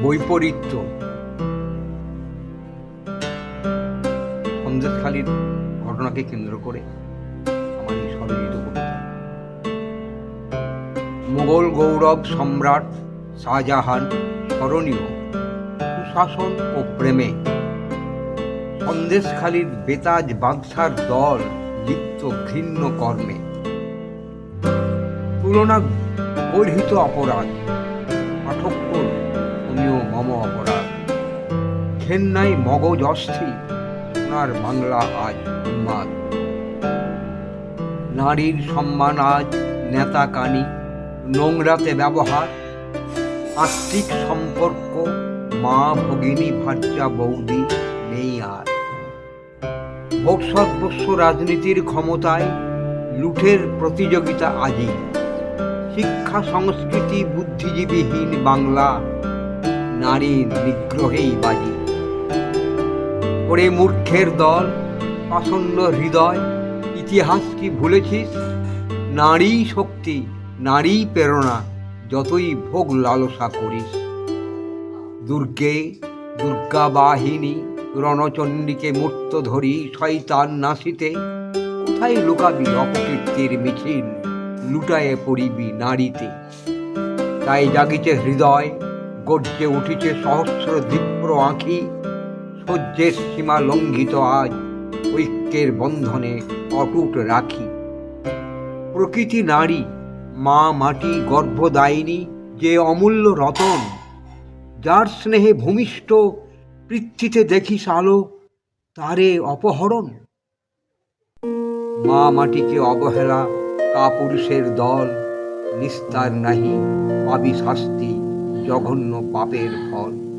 বৈপরীত্য। সন্দেশখালীর ঘটনাকে কেন্দ্র করে আমার এই স্বরচিত কবিতা। মোগল গৌরব সম্রাট শাহজাহান স্মরণীয় সুশাসন ও প্রেমে সন্দেশখালীর বেতাজ বাদশার দল লিপ্ত ঘৃণ্য কর্মে। তুলনা গর্হিত অপরাধ, পাঠক্যর তুমিও মম অপরাধ। ঘেন্নাই মগজ অস্থির, সোনার বাংলা আজ উন্মাদ। নারীর সম্মান আজ নেতা কানি, নোংরাতে ব্যবহার। আত্মিক সম্পর্ক মা ভগিনী ভার্যা বৌদি নেই আর। ভোট সর্বস্ব রাজনীতির ক্ষমতায় লুঠের প্রতিযোগিতা আজই। শিক্ষা সংস্কৃতি বুদ্ধিজীবীহীন বাংলা নারীর নিগ্রহেই বাজি। ওরে মূর্খের দল, পাষণ্ড হৃদয়, ইতিহাস কি ভুলেছিস? নারী শক্তি, নারী প্রেরণা, যতই ভোগ লালসা করিস। দুর্গে দুর্গা বাহিনী, রণচণ্ডীকে মূর্ত ধরি শয়তান নাসিতে। কোথায় লুকাবি অপকীর্তির মিছিল, লুটায়ে পড়িবি নারীতে। তাই জাগিছে হৃদয়, গর্জে উঠিছে সহস্র দীপ্র আঁখি। সহ্যের সীমা লঙ্ঘিত আজ, ঐক্যের বন্ধনে অটুট রাখি। প্রকৃতি নারী, মা মাটি গর্ভদায়িনী যে অমূল্য রতন। যার স্নেহে ভূমিষ্ঠ পৃথ্বীতে দেখিস আলো, তারে অপহরণ। মা মাটিকে অবহেলা কাপুরুষের দল, নিস্তার নাহি পাবি শাস্তি জঘন্য পাপের ফল।